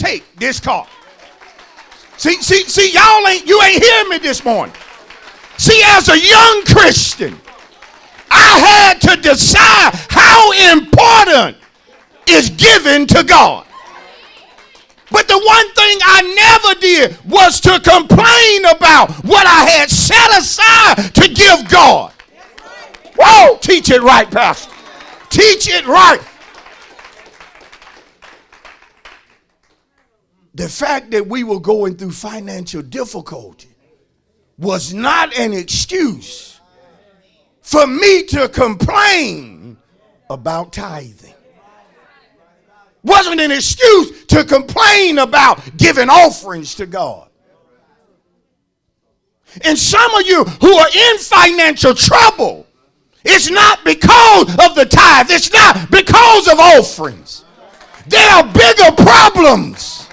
take this car. See, you ain't hearing me this morning. See, as a young Christian, I had to decide how important is giving to God. But the one thing I never did was to complain about what I had set aside to give God. Whoa, teach it right, Pastor. Teach it right. The fact that we were going through financial difficulty was not an excuse for me to complain about tithing. Wasn't an excuse to complain about giving offerings to God. And some of you who are in financial trouble, it's not because of the tithe. It's not because of offerings. There are bigger problems.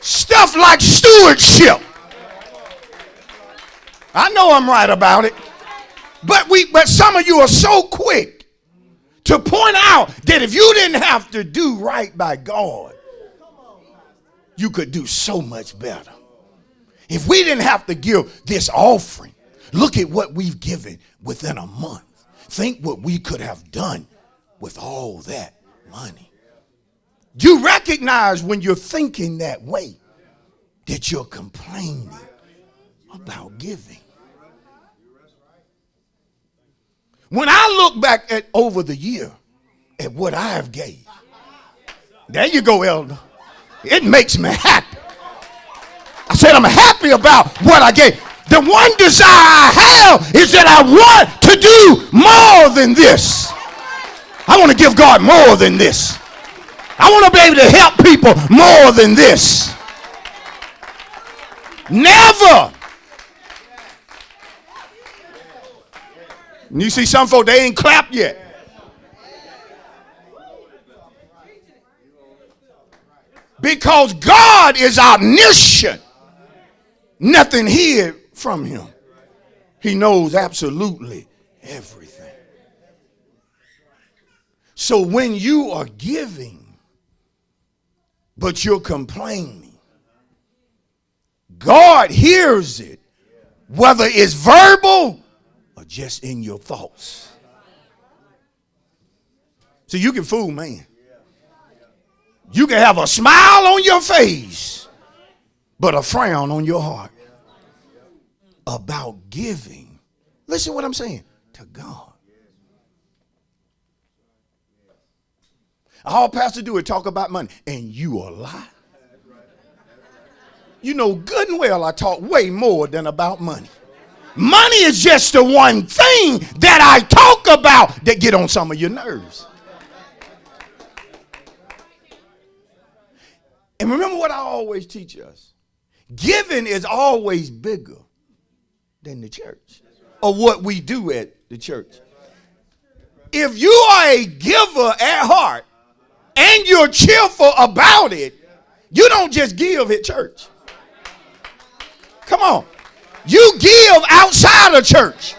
Stuff like stewardship. I know I'm right about it. But some of you are so quick to point out that if you didn't have to do right by God, you could do so much better. If we didn't have to give this offering, look at what we've given within a month. Think what we could have done with all that money. You recognize when you're thinking that way that you're complaining about giving. When I look back at over the year at what I have gave, there you go, elder. It makes me happy. I said I'm happy about what I gave. The one desire I have is that I want to do more than this. I want to give God more than this. I want to be able to help people more than this. Never. And you see some folk, they ain't clapped yet. Because God is omniscient. Nothing hid from him. He knows absolutely everything. So when you are giving, but you're complaining, God hears it, whether it's verbal or just in your thoughts. So you can fool man. You can have a smile on your face, but a frown on your heart about giving. Listen to what I'm saying. To God. All pastor do is talk about money, and you a lie. You know good and well I talk way more than about money. Money is just the one thing that I talk about that get on some of your nerves. And remember what I always teach us. Giving is always bigger than the church or what we do at the church. If you are a giver at heart and you're cheerful about it, you don't just give at church. Come on. You give outside of church.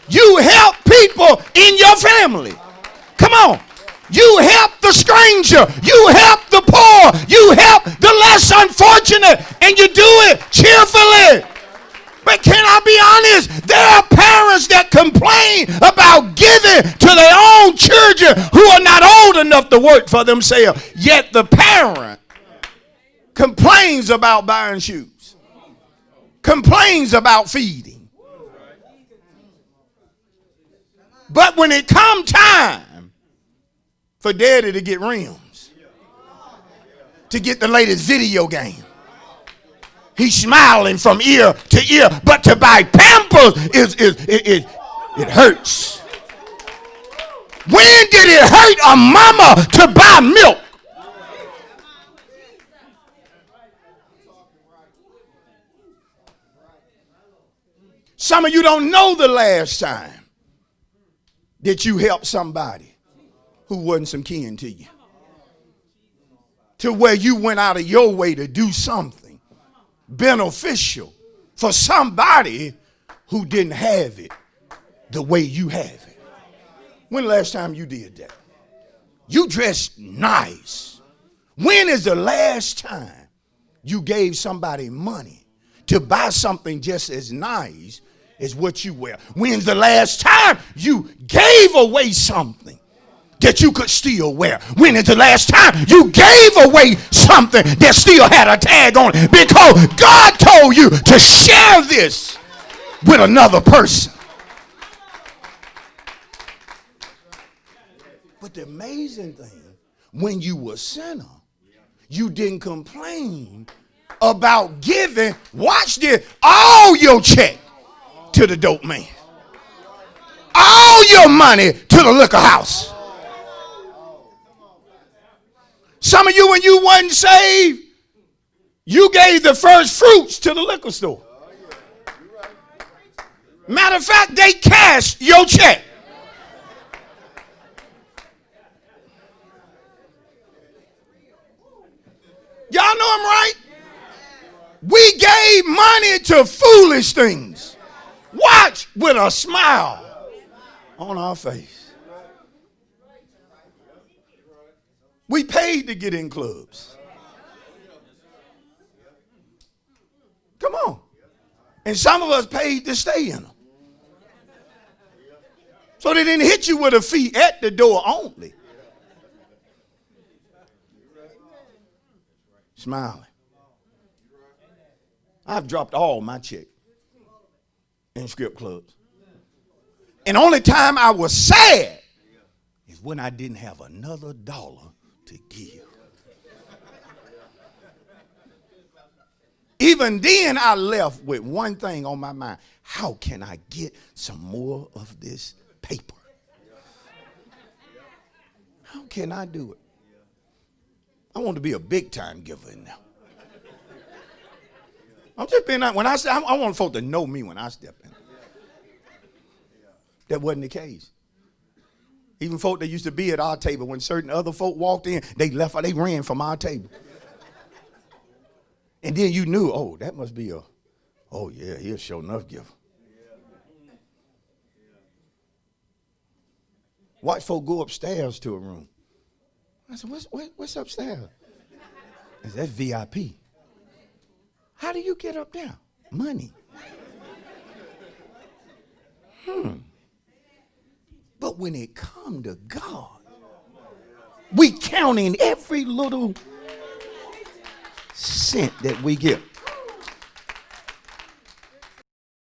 You help people in your family. Come on. You help the stranger. You help the poor. You help the less unfortunate. And you do it cheerfully. But can I be honest? There are parents that complain about giving to their own children who are not old enough to work for themselves. Yet the parent complains about buying shoes. Complains about feeding. But when it come time for daddy to get rims, to get the latest video game, he's smiling from ear to ear. But to buy Pampers, it hurts. When did it hurt a mama to buy milk? Some of you don't know the last time that you helped somebody who wasn't some kin to you. To where you went out of your way to do something beneficial for somebody who didn't have it the way you have it. When the last time you did that? You dress nice. When is the last time you gave somebody money to buy something just as nice as what you wear? When's the last time you gave away something that you could still wear? When is the last time you gave away something that still had a tag on it? Because God told you to share this with another person. But the amazing thing, when you were a sinner, you didn't complain about giving, watch this, all your check to the dope man. All your money to the liquor house. Some of you, when you wasn't saved, you gave the first fruits to the liquor store. Matter of fact, they cashed your check. Y'all know I'm right? We gave money to foolish things. Watch, with a smile on our face. We paid to get in clubs. Come on. And some of us paid to stay in them. So they didn't hit you with a fee at the door only. Smiling. I've dropped all my check in strip clubs. And only time I was sad is when I didn't have another dollar to give. Even then I left with one thing on my mind. How can I get some more of this paper? How can I do it? I want to be a big time giver in there. I'm just being honest. When I say I want folk to know me when I step in. That wasn't the case. Even folk that used to be at our table, when certain other folk walked in, they ran from our table. And then you knew, oh, that must be oh yeah, he'll show enough giver. Watch folk go upstairs to a room. I said, what's upstairs? I said, that's VIP. How do you get up there? Money. But when it come to God, we counting every little cent that we get.